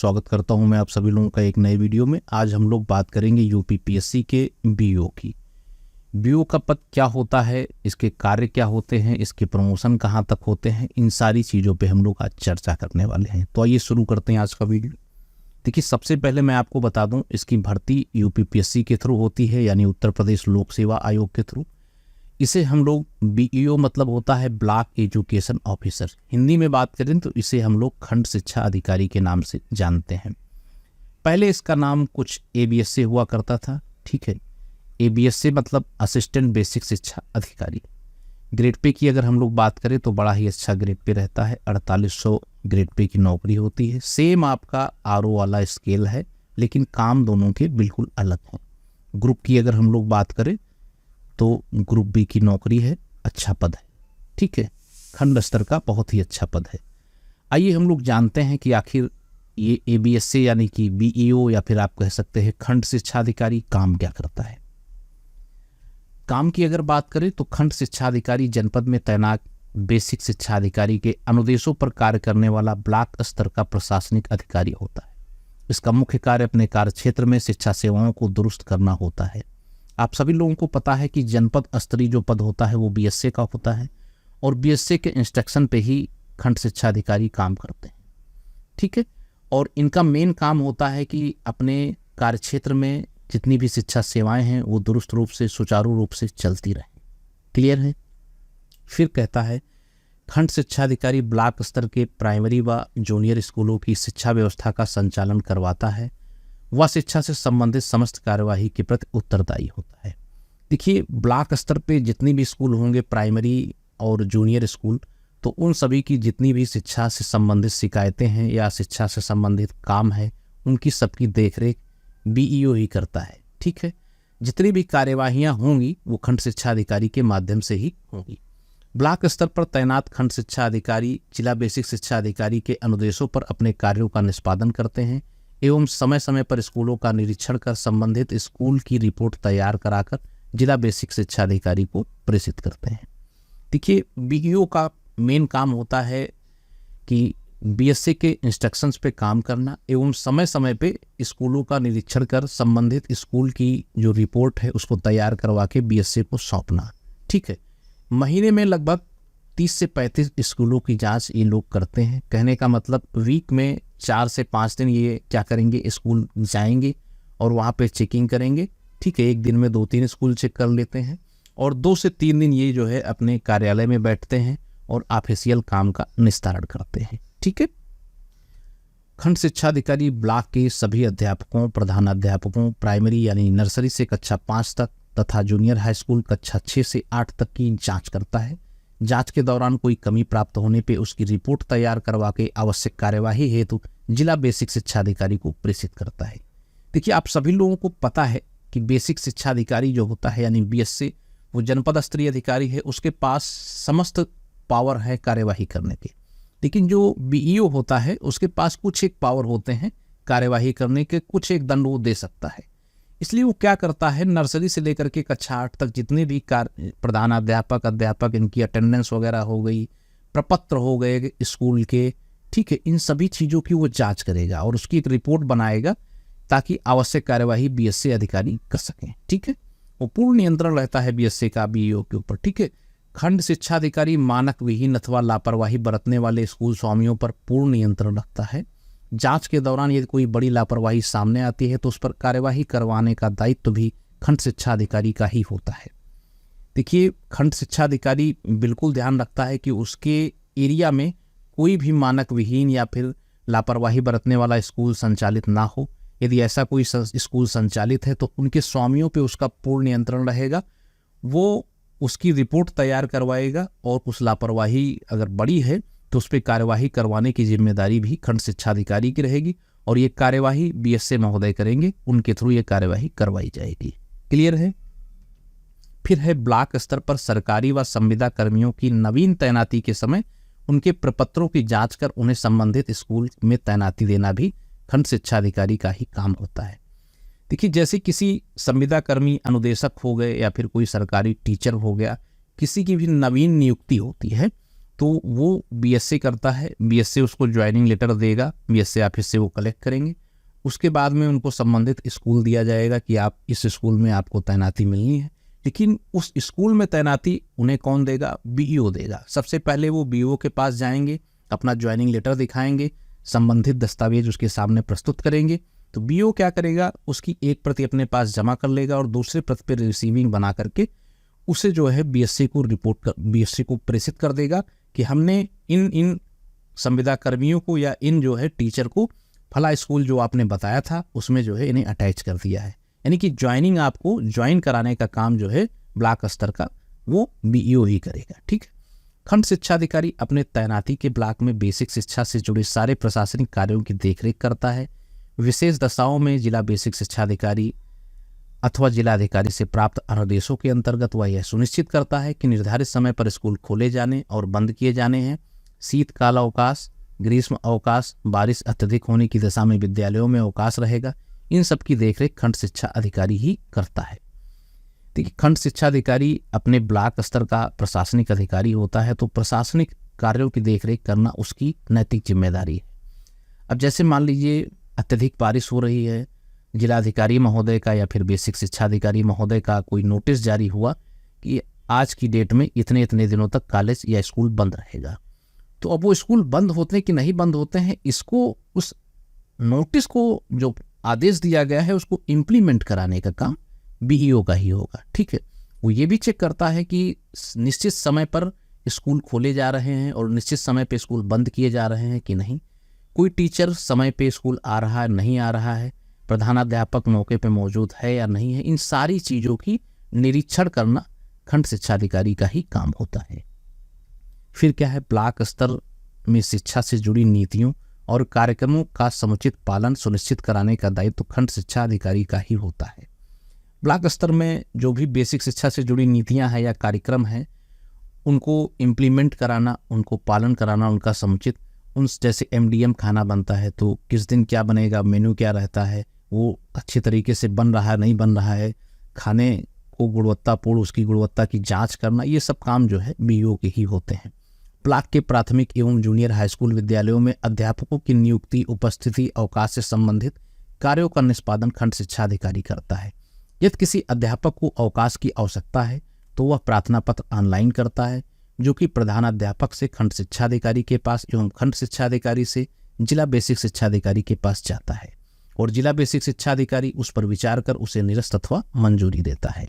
स्वागत करता हूं मैं आप सभी लोगों का एक नए वीडियो में। आज हम लोग बात करेंगे यूपीपीएससी के बीओ की। बीओ का पद क्या होता है, इसके कार्य क्या होते हैं, इसके प्रमोशन कहां तक होते हैं, इन सारी चीज़ों पे हम लोग आज चर्चा करने वाले हैं। तो आइए शुरू करते हैं आज का वीडियो। देखिए, सबसे पहले मैं आपको बता दूं, इसकी भर्ती यूपीपीएससी के थ्रू होती है, यानी उत्तर प्रदेश लोक सेवा आयोग के थ्रू। इसे हम लोग बीईओ मतलब होता है ब्लॉक एजुकेशन ऑफिसर। हिंदी में बात करें तो इसे हम लोग खंड शिक्षा अधिकारी के नाम से जानते हैं। पहले इसका नाम कुछ एबीएस से हुआ करता था, ठीक है। एबीएस से मतलब असिस्टेंट बेसिक शिक्षा अधिकारी। ग्रेड पे की अगर हम लोग बात करें तो बड़ा ही अच्छा ग्रेड पे रहता है, 4800 ग्रेड पे की नौकरी होती है। सेम आपका आरओ वाला स्केल है, लेकिन काम दोनों के बिल्कुल अलग हैं। ग्रुप की अगर हम लोग बात करें तो ग्रुप बी की नौकरी है, अच्छा पद है, ठीक है। खंड स्तर का बहुत ही अच्छा पद है। आइए हम लोग जानते हैं कि आखिर ये एबीएस से यानी कि बीईओ या फिर आप कह सकते हैं खंड शिक्षा अधिकारी काम क्या करता है। काम की अगर बात करें तो खंड शिक्षा अधिकारी जनपद में तैनात बेसिक शिक्षा अधिकारी के अनुदेशों पर कार्य करने वाला ब्लॉक स्तर का प्रशासनिक अधिकारी होता है। इसका मुख्य कार्य अपने कार्य क्षेत्र में शिक्षा सेवाओं को दुरुस्त करना होता है। आप सभी लोगों को पता है कि जनपद स्तरीय जो पद होता है वो बीएसए का होता है, और बीएसए के इंस्ट्रक्शन पे ही खंड शिक्षा अधिकारी काम करते हैं, ठीक है। और इनका मेन काम होता है कि अपने कार्यक्षेत्र में जितनी भी शिक्षा सेवाएं हैं वो दुरुस्त रूप से, सुचारू रूप से चलती रहें। क्लियर है। फिर कहता है खंड शिक्षा अधिकारी ब्लॉक स्तर के प्राइमरी व जूनियर स्कूलों की शिक्षा व्यवस्था का संचालन करवाता है। वह शिक्षा से संबंधित समस्त कार्यवाही के प्रति उत्तरदायी होता है। देखिए, ब्लॉक स्तर पे जितनी भी स्कूल होंगे, प्राइमरी और जूनियर स्कूल, तो उन सभी की जितनी भी शिक्षा से संबंधित शिकायतें हैं या शिक्षा से संबंधित काम है, उनकी सबकी देखरेख बीईओ ही करता है, ठीक है। जितनी भी कार्यवाहियाँ होंगी वो खंड शिक्षा अधिकारी के माध्यम से ही होंगी। ब्लॉक स्तर पर तैनात खंड शिक्षा अधिकारी जिला बेसिक शिक्षा अधिकारी के अनुदेशों पर अपने कार्यों का निष्पादन करते हैं एवं समय समय पर स्कूलों का निरीक्षण कर संबंधित स्कूल की रिपोर्ट तैयार कराकर जिला बेसिक शिक्षा अधिकारी को प्रेषित करते हैं। देखिए, बीईओ का मेन काम होता है कि बीएसए के इंस्ट्रक्शंस पे काम करना एवं समय समय पे स्कूलों का निरीक्षण कर संबंधित स्कूल की जो रिपोर्ट है उसको तैयार करवा के बीएसए को सौंपना, ठीक है। महीने में लगभग 30 से 35 स्कूलों की जांच ये लोग करते हैं। कहने का मतलब वीक में 4 से 5 दिन ये क्या करेंगे, स्कूल जाएंगे और वहाँ पे चेकिंग करेंगे, ठीक है। एक दिन में 2-3 स्कूल चेक कर लेते हैं और 2 से 3 दिन ये जो है अपने कार्यालय में बैठते हैं और ऑफिशियल काम का निस्तारण करते हैं, ठीक है। खंड शिक्षा अधिकारी ब्लॉक के सभी अध्यापकों, प्रधानाध्यापकों, प्राइमरी यानी नर्सरी से कक्षा 5 तक तथा जूनियर हाई स्कूल कक्षा 6 से 8 तक की जाँच करता है। जांच के दौरान कोई कमी प्राप्त होने पे उसकी रिपोर्ट तैयार करवा के आवश्यक कार्यवाही हेतु जिला बेसिक शिक्षा अधिकारी को प्रेषित करता है। देखिए, आप सभी लोगों को पता है कि बेसिक शिक्षा अधिकारी जो होता है यानी बीएसए, वो जनपद स्तरीय अधिकारी है, उसके पास समस्त पावर है कार्यवाही करने के। लेकिन जो बीईओ होता है उसके पास कुछ एक पावर होते हैं कार्यवाही करने के, कुछ एक दंड वो दे सकता है। इसलिए वो क्या करता है, नर्सरी से लेकर के कक्षा 8 तक जितने भी प्रधानाध्यापक, अध्यापक, इनकी अटेंडेंस वगैरह हो गई, प्रपत्र हो गए स्कूल के, ठीक है, इन सभी चीज़ों की वो जांच करेगा और उसकी एक रिपोर्ट बनाएगा ताकि आवश्यक कार्यवाही बीएसए अधिकारी कर सकें, ठीक है। वो पूर्ण नियंत्रण रहता है बीएसए का बीईओ के ऊपर, ठीक है। खंड शिक्षा अधिकारी मानक विहीन अथवा लापरवाही बरतने वाले स्कूल स्वामियों पर पूर्ण नियंत्रण रखता है। जांच के दौरान यदि कोई बड़ी लापरवाही सामने आती है तो उस पर कार्यवाही करवाने का दायित्व भी खंड शिक्षा अधिकारी का ही होता है। देखिए, खंड शिक्षा अधिकारी बिल्कुल ध्यान रखता है कि उसके एरिया में कोई भी मानक विहीन या फिर लापरवाही बरतने वाला स्कूल संचालित ना हो। यदि ऐसा कोई स्कूल संचालित है तो उनके स्वामियों पे उसका पूर्ण नियंत्रण रहेगा। वो उसकी रिपोर्ट तैयार करवाएगा और उस लापरवाही अगर बड़ी है तो उस पर कार्यवाही करवाने की जिम्मेदारी भी खंड शिक्षा अधिकारी की रहेगी और ये कार्यवाही बीएसए महोदय करेंगे, उनके थ्रू ये कार्यवाही करवाई जाएगी। क्लियर है। फिर है ब्लॉक स्तर पर सरकारी व संविदा कर्मियों की नवीन तैनाती के समय उनके प्रपत्रों की जांच कर उन्हें संबंधित स्कूल में तैनाती देना भी खंड शिक्षा अधिकारी का ही काम होता है। देखिए, जैसे किसी संविदा कर्मी अनुदेशक हो गए या फिर कोई सरकारी टीचर हो गया, किसी की भी नवीन नियुक्ति होती है तो वो बीएससी करता है, बीएससी उसको ज्वाइनिंग लेटर देगा, बीएससी ऑफिस से वो कलेक्ट करेंगे। उसके बाद में उनको संबंधित स्कूल दिया जाएगा कि आप इस स्कूल में आपको तैनाती मिलनी है। लेकिन उस स्कूल में तैनाती उन्हें कौन देगा? बीईओ देगा। सबसे पहले वो बीईओ के पास जाएंगे, अपना ज्वाइनिंग लेटर दिखाएंगे, संबंधित दस्तावेज उसके सामने प्रस्तुत करेंगे। तो बीईओ क्या करेगा? उसकी एक प्रति अपने पास जमा कर लेगा और दूसरे प्रति पर रिसीविंग बना करके उसे जो है बीएससी को प्रेषित कर देगा कि हमने इन संविदा कर्मियों को या इन जो है टीचर को फला स्कूल जो आपने बताया था उसमें जो है इन्हें अटैच कर दिया है। यानी कि ज्वाइनिंग, आपको ज्वाइन कराने का काम जो है ब्लॉक स्तर का वो बीईओ ही करेगा। ठीक है। खंड शिक्षा अधिकारी अपने तैनाती के ब्लॉक में बेसिक शिक्षा से जुड़े सारे प्रशासनिक कार्यों की देखरेख करता है। विशेष दशाओं में जिला बेसिक शिक्षा अधिकारी अथवा जिलाधिकारी से प्राप्त अनुदेशों के अंतर्गत वह यह सुनिश्चित करता है कि निर्धारित समय पर स्कूल खोले जाने और बंद किए जाने हैं। शीतकाल अवकाश, ग्रीष्म अवकाश, बारिश अत्यधिक होने की दशा में विद्यालयों में अवकाश रहेगा, इन सब की देखरेख खंड शिक्षा अधिकारी ही करता है। देखिए, खंड शिक्षा अधिकारी अपने ब्लॉक स्तर का प्रशासनिक अधिकारी होता है, तो प्रशासनिक कार्यों की देखरेख करना उसकी नैतिक जिम्मेदारी है। अब जैसे मान लीजिए अत्यधिक बारिश हो रही है, जिलाधिकारी महोदय का या फिर बेसिक शिक्षा अधिकारी महोदय का कोई नोटिस जारी हुआ कि आज की डेट में इतने इतने दिनों तक कॉलेज या स्कूल बंद रहेगा। तो अब वो स्कूल बंद होते हैं कि नहीं बंद होते हैं, इसको उस नोटिस को जो आदेश दिया गया है उसको इम्प्लीमेंट कराने का काम बीईओ का ही होगा। ठीक है। वो ये भी चेक करता है कि निश्चित समय पर स्कूल खोले जा रहे हैं और निश्चित समय पे स्कूल बंद किए जा रहे हैं कि नहीं, कोई टीचर समय पे स्कूल आ रहा है नहीं आ रहा है, प्रधानाध्यापक मौके पे मौजूद है या नहीं है, इन सारी चीज़ों की निरीक्षण करना खंड शिक्षा अधिकारी का ही काम होता है। फिर क्या है? ब्लॉक स्तर में शिक्षा से जुड़ी नीतियों और कार्यक्रमों का समुचित पालन सुनिश्चित कराने का दायित्व खंड शिक्षा अधिकारी का ही होता है। ब्लॉक स्तर में जो भी बेसिक शिक्षा से जुड़ी नीतियां हैं या कार्यक्रम हैं उनको इम्प्लीमेंट कराना, उनको पालन कराना, उनका समुचित, उन जैसे एमडीएम खाना बनता है तो किस दिन क्या बनेगा, मेन्यू क्या रहता है, वो अच्छे तरीके से बन रहा है नहीं बन रहा है, खाने को गुणवत्तापूर्ण उसकी गुणवत्ता की जांच करना, ये सब काम जो है बीईओ के ही होते हैं। ब्लॉक के प्राथमिक एवं जूनियर हाई स्कूल विद्यालयों में अध्यापकों की नियुक्ति, उपस्थिति, अवकाश से संबंधित कार्यों का निष्पादन खंड शिक्षा अधिकारी करता है। यदि किसी अध्यापक को अवकाश की आवश्यकता है तो वह प्रार्थना पत्र ऑनलाइन करता है, जो कि प्रधानाध्यापक से खंड शिक्षा अधिकारी के पास एवं खंड शिक्षा अधिकारी से जिला बेसिक शिक्षा अधिकारी के पास जाता है और जिला बेसिक शिक्षा अधिकारी उस पर विचार कर उसे निरस्त अथवा मंजूरी देता है।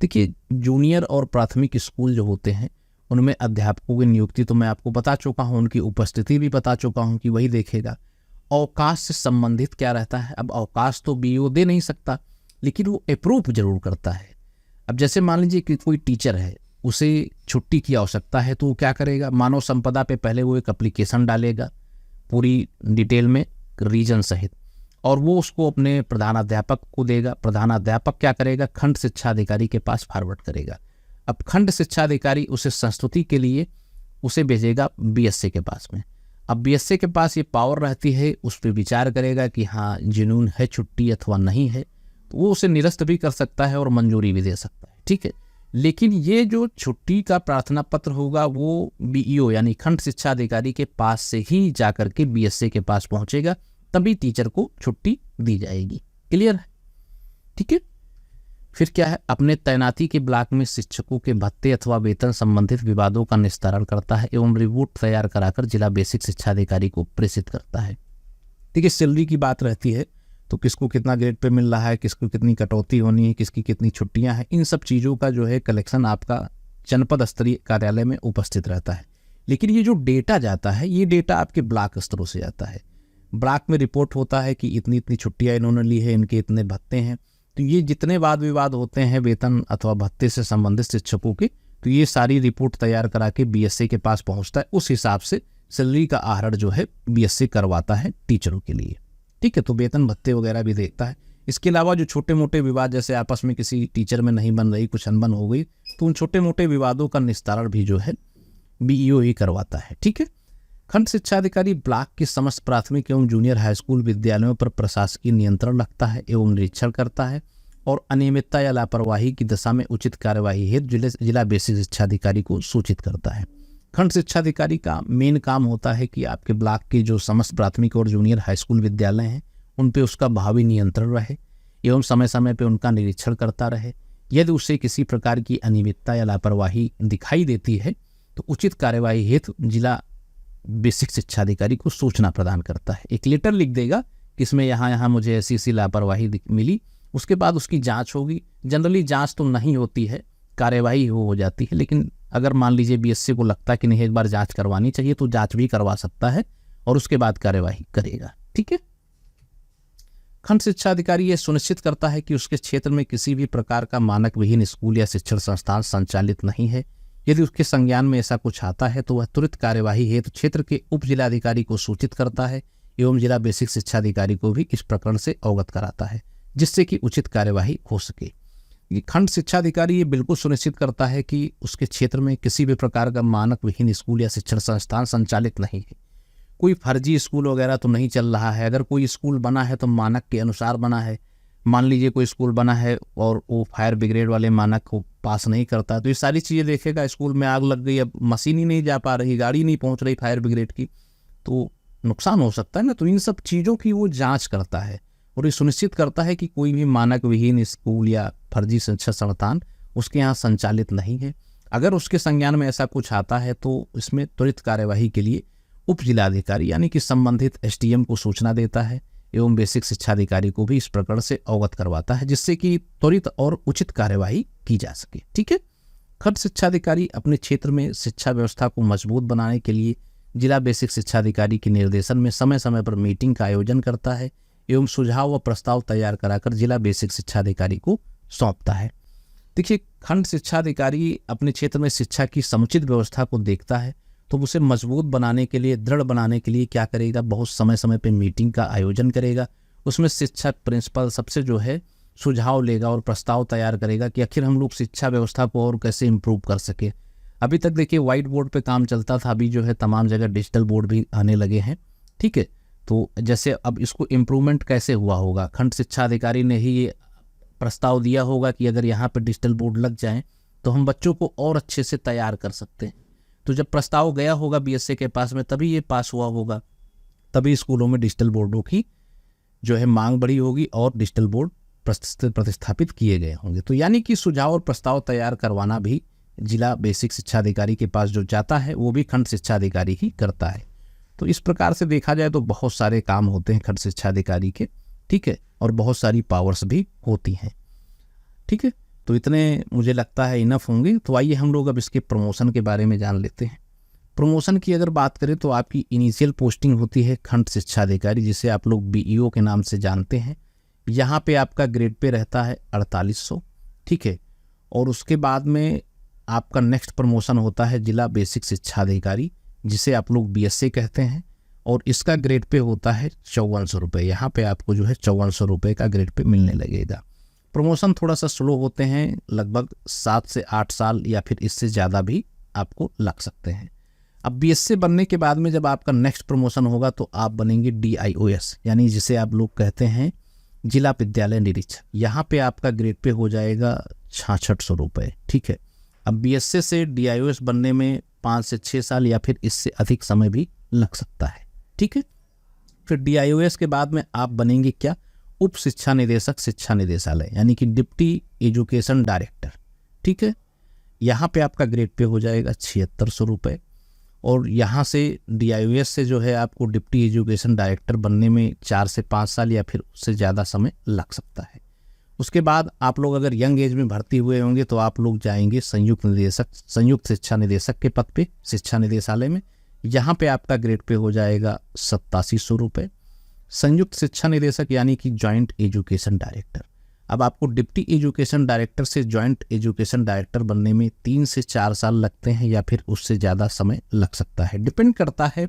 देखिए, जूनियर और प्राथमिक स्कूल जो होते हैं उनमें अध्यापकों की नियुक्ति तो मैं आपको बता चुका हूँ, उनकी उपस्थिति भी बता चुका हूँ कि वही देखेगा। अवकाश से संबंधित क्या रहता है? अब अवकाश तो बीईओ दे नहीं सकता, लेकिन वो अप्रूव जरूर करता है। अब जैसे मान लीजिए कि कोई टीचर है, उसे छुट्टी की आवश्यकता है, तो वो क्या करेगा? मानव संपदा पे पहले वो एक एप्लीकेशन डालेगा पूरी डिटेल में रीजन सहित, और वो उसको अपने प्रधानाध्यापक को देगा। प्रधानाध्यापक क्या करेगा? खंड शिक्षा अधिकारी के पास फॉरवर्ड करेगा। अब खंड शिक्षा अधिकारी उसे संस्तुति के लिए उसे भेजेगा बीएससी के पास में। अब बीएससी के पास ये पावर रहती है, उस पर विचार करेगा कि हाँ जुनून है छुट्टी अथवा नहीं है, तो वो उसे निरस्त भी कर सकता है और मंजूरी भी दे सकता है। ठीक है। लेकिन ये जो छुट्टी का प्रार्थना पत्र होगा वो बीईओ यानी खंड शिक्षा अधिकारी के पास से ही जाकर के बीएससी के पास पहुंचेगा, तभी टीचर को छुट्टी दी जाएगी। क्लियर है? ठीक है। फिर क्या है? अपने तैनाती के ब्लॉक में शिक्षकों के भत्ते अथवा वेतन संबंधित विवादों का निस्तारण करता है एवं रिपोर्ट तैयार कराकर जिला बेसिक शिक्षा अधिकारी को प्रेषित करता है। देखिए, सैलरी की बात रहती है तो किसको कितना ग्रेड पे मिल रहा है, किसको कितनी कटौती होनी है, किसकी कितनी छुट्टियां हैं, इन सब चीज़ों का जो है कलेक्शन आपका जनपद स्तरीय कार्यालय में उपस्थित रहता है। लेकिन ये जो डेटा जाता है ये डेटा आपके ब्लॉक स्तरों से आता है। ब्लॉक में रिपोर्ट होता है कि इतनी इतनी छुट्टियां इन्होंने ली है, इनके इतने भत्ते हैं, तो ये जितने वाद विवाद होते हैं वेतन अथवा भत्ते से संबंधित शिक्षकों के, तो ये सारी रिपोर्ट तैयार करा के बीएससी के पास पहुंचता है। उस हिसाब से सैलरी का आहरण जो है बीएससी करवाता है टीचरों के लिए। ठीक है। तो वेतन भत्ते वगैरह भी देखता है। इसके अलावा जो छोटे मोटे विवाद जैसे आपस में किसी टीचर में नहीं बन रही, कुछ अनबन हो गई, तो उन छोटे मोटे विवादों का निस्तारण भी जो है बीईओ ही करवाता है। ठीक है। खंड शिक्षा अधिकारी ब्लॉक के समस्त प्राथमिक एवं जूनियर हाई स्कूल विद्यालयों पर प्रशासकीय नियंत्रण रखता है एवं निरीक्षण करता है और अनियमितता या लापरवाही की दशा में उचित कार्यवाही हेतु जिला बेसिक शिक्षा अधिकारी को सूचित करता है। खंड शिक्षा अधिकारी का मेन काम होता है कि आपके ब्लॉक के जो समस्त प्राथमिक और जूनियर हाई स्कूल विद्यालय हैं उन पे उसका भावी नियंत्रण रहे एवं समय समय पे उनका निरीक्षण करता रहे। यदि उससे किसी प्रकार की अनियमितता या लापरवाही दिखाई देती है तो उचित कार्यवाही हेतु जिला बेसिक शिक्षा अधिकारी को सूचना प्रदान करता है। एक लेटर लिख देगा कि इसमें यहाँ मुझे ऐसी लापरवाही मिली, उसके बाद उसकी जांच होगी। जनरली जांच तो नहीं होती है, कार्यवाही हो जाती है, लेकिन अगर मान लीजिए बीएससी को लगता है कि नहीं एक बार जांच करवानी चाहिए तो जांच भी करवा सकता है और उसके बाद कार्यवाही करेगा। ठीक है। खंड शिक्षा अधिकारी यह सुनिश्चित करता है कि उसके क्षेत्र में किसी भी प्रकार का मानक विहीन स्कूल या शिक्षण संस्थान संचालित नहीं है। यदि उसके संज्ञान में ऐसा कुछ आता है तो वह तुरंत कार्यवाही हेतु क्षेत्र के उप जिलाधिकारी को सूचित करता है एवं जिला बेसिक शिक्षा अधिकारी को भी इस प्रकरण से अवगत कराता है, जिससे कि उचित कार्यवाही हो सके। खंड शिक्षा अधिकारी ये बिल्कुल सुनिश्चित करता है कि उसके क्षेत्र में किसी भी प्रकार का मानक विहीन स्कूल या शिक्षण संस्थान संचालित नहीं है। कोई फर्जी स्कूल वगैरह तो नहीं चल रहा है। अगर कोई स्कूल बना है तो मानक के अनुसार बना है। मान लीजिए कोई स्कूल बना है और वो फायर ब्रिगेड वाले मानक को पास नहीं करता तो ये सारी चीज़ें देखेगा। स्कूल में आग लग गई, अब मशीन ही नहीं जा पा रही, गाड़ी नहीं पहुंच रही फायर ब्रिगेड की, तो नुकसान हो सकता है ना। तो इन सब चीज़ों की वो जांच करता है और ये सुनिश्चित करता है कि कोई भी मानक विहीन स्कूल या फर्जी शिक्षण संस्थान उसके यहाँ संचालित नहीं है। अगर उसके संज्ञान में ऐसा कुछ आता है तो इसमें त्वरित कार्यवाही के लिए उप जिलाधिकारी यानी कि संबंधित एसडीएम को सूचना देता है एवं बेसिक शिक्षा अधिकारी को भी इस प्रकरण से अवगत करवाता है, जिससे कि त्वरित और उचित कार्यवाही की जा सके। ठीक है। खंड शिक्षा अधिकारी अपने क्षेत्र में शिक्षा व्यवस्था को मजबूत बनाने के लिए जिला बेसिक शिक्षा अधिकारी के निर्देशन में समय समय पर मीटिंग का आयोजन करता है एवं सुझाव व प्रस्ताव तैयार कराकर जिला बेसिक शिक्षा अधिकारी को सौंपता है। देखिए, खंड शिक्षा अधिकारी अपने क्षेत्र में शिक्षा की समुचित व्यवस्था को देखता है तो उसे मजबूत बनाने के लिए, दृढ़ बनाने के लिए क्या करेगा, बहुत समय समय पे मीटिंग का आयोजन करेगा। उसमें शिक्षक प्रिंसिपल सबसे जो है सुझाव लेगा और प्रस्ताव तैयार करेगा कि आखिर हम लोग शिक्षा व्यवस्था को और कैसे इम्प्रूव कर सके। अभी तक देखिए व्हाइट बोर्ड पे काम चलता था, अभी जो है तमाम जगह डिजिटल बोर्ड भी आने लगे हैं। ठीक है। तो जैसे अब इसको इम्प्रूवमेंट कैसे हुआ होगा, खंड शिक्षा अधिकारी ने ही ये प्रस्ताव दिया होगा कि अगर यहाँ पर डिजिटल बोर्ड लग जाएँ तो हम बच्चों को और अच्छे से तैयार कर सकते हैं। तो जब प्रस्ताव गया होगा बीएससी के पास में तभी ये पास हुआ होगा, तभी स्कूलों में डिजिटल बोर्डों की जो है मांग बढ़ी होगी और डिजिटल बोर्ड प्रतिस्थापित किए गए होंगे। तो यानी कि सुझाव और प्रस्ताव तैयार करवाना भी जिला बेसिक शिक्षा अधिकारी के पास जो जाता है वो भी खंड शिक्षा अधिकारी ही करता है। तो इस प्रकार से देखा जाए तो बहुत सारे काम होते हैं खंड शिक्षा अधिकारी के। ठीक है। और बहुत सारी पावर्स भी होती हैं। ठीक है। तो इतने मुझे लगता है इनफ होंगे। तो आइए हम लोग अब इसके प्रमोशन के बारे में जान लेते हैं। प्रमोशन की अगर बात करें तो आपकी इनिशियल पोस्टिंग होती है खंड शिक्षा अधिकारी, जिसे आप लोग बीईओ के नाम से जानते हैं। यहाँ पे आपका ग्रेड पे रहता है 4800। ठीक है। और उसके बाद में आपका नेक्स्ट प्रमोशन होता है जिला बेसिक शिक्षा अधिकारी, जिसे आप लोग बीएससी कहते हैं, और इसका ग्रेड पे होता है 5400 रुपये। यहाँ पे आपको जो है 5400 रुपये का ग्रेड पे मिलने लगेगा। प्रमोशन थोड़ा सा स्लो होते हैं, लगभग 7 से 8 साल या फिर इससे ज़्यादा भी आपको लग सकते हैं। अब बीएससी बनने के बाद में जब आपका नेक्स्ट प्रमोशन होगा तो आप बनेंगे DIOS, यानी जिसे आप लोग कहते हैं जिला विद्यालय निरीक्षक। यहाँ पे आपका ग्रेड पे हो जाएगा 6600 रुपये। ठीक है। अब बीएससी से DIOS बनने में 5 से 6 साल या फिर इससे अधिक समय भी लग सकता है। ठीक है। फिर DIOS के बाद में आप बनेंगे क्या, उप शिक्षा निदेशक शिक्षा निदेशालय, यानी कि डिप्टी एजुकेशन डायरेक्टर। ठीक है। यहाँ पे आपका ग्रेड पे हो जाएगा 7600 रुपये। और यहाँ से DIOS से जो है आपको डिप्टी एजुकेशन डायरेक्टर बनने में 4 से 5 साल या फिर उससे ज़्यादा समय लग सकता है। उसके बाद आप लोग अगर यंग एज में भर्ती हुए होंगे तो आप लोग जाएंगे संयुक्त शिक्षा निदेशक के पद पे शिक्षा निदेशालय में। यहाँ पे आपका ग्रेड पे हो जाएगा 8700 रुपये। संयुक्त शिक्षा निदेशक यानी कि जॉइंट एजुकेशन डायरेक्टर। अब आपको डिप्टी एजुकेशन डायरेक्टर से जॉइंट एजुकेशन डायरेक्टर बनने में 3 से 4 साल लगते हैं या फिर उससे ज़्यादा समय लग सकता है, डिपेंड करता है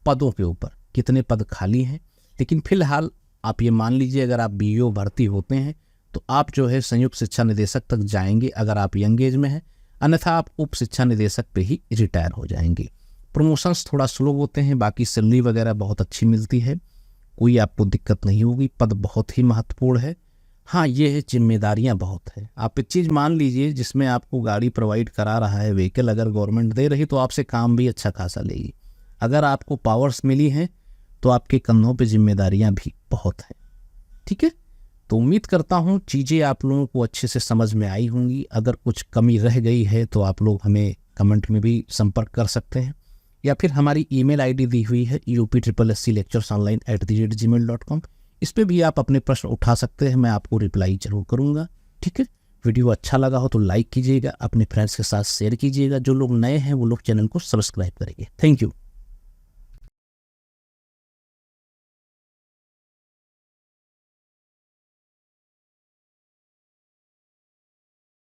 पदों के ऊपर कितने पद खाली हैं। लेकिन फिलहाल आप ये मान लीजिए अगर आप बीईओ भर्ती होते हैं तो आप जो है संयुक्त शिक्षा निदेशक तक जाएंगे अगर आप यंग एज में हैं, अन्यथा आप उप शिक्षा निदेशक पे ही रिटायर हो जाएंगे। प्रमोशंस थोड़ा स्लो होते हैं, बाकी सैलरी वगैरह बहुत अच्छी मिलती है, कोई आपको दिक्कत नहीं होगी। पद बहुत ही महत्वपूर्ण है। हाँ, ये है जिम्मेदारियाँ बहुत है। आप एक चीज़ मान लीजिए, जिसमें आपको गाड़ी प्रोवाइड करा रहा है व्हीकल अगर गवर्नमेंट दे रही, तो आपसे काम भी अच्छा खासा लेगी। अगर आपको पावर्स मिली हैं तो आपके कंधों पे जिम्मेदारियाँ भी बहुत हैं। ठीक है, तो उम्मीद करता हूँ चीज़ें आप लोगों को अच्छे से समझ में आई होंगी। अगर कुछ कमी रह गई है तो आप लोग हमें कमेंट में भी संपर्क कर सकते हैं, या फिर हमारी ईमेल आईडी दी हुई है upsclecturesonline@gmail.com। इस पर भी आप अपने प्रश्न उठा सकते हैं, मैं आपको रिप्लाई जरूर करूँगा। ठीक है, वीडियो अच्छा लगा हो तो लाइक कीजिएगा, अपने फ्रेंड्स के साथ शेयर कीजिएगा। जो लोग नए हैं वो लोग चैनल को सब्सक्राइब करेंगे। Thank you.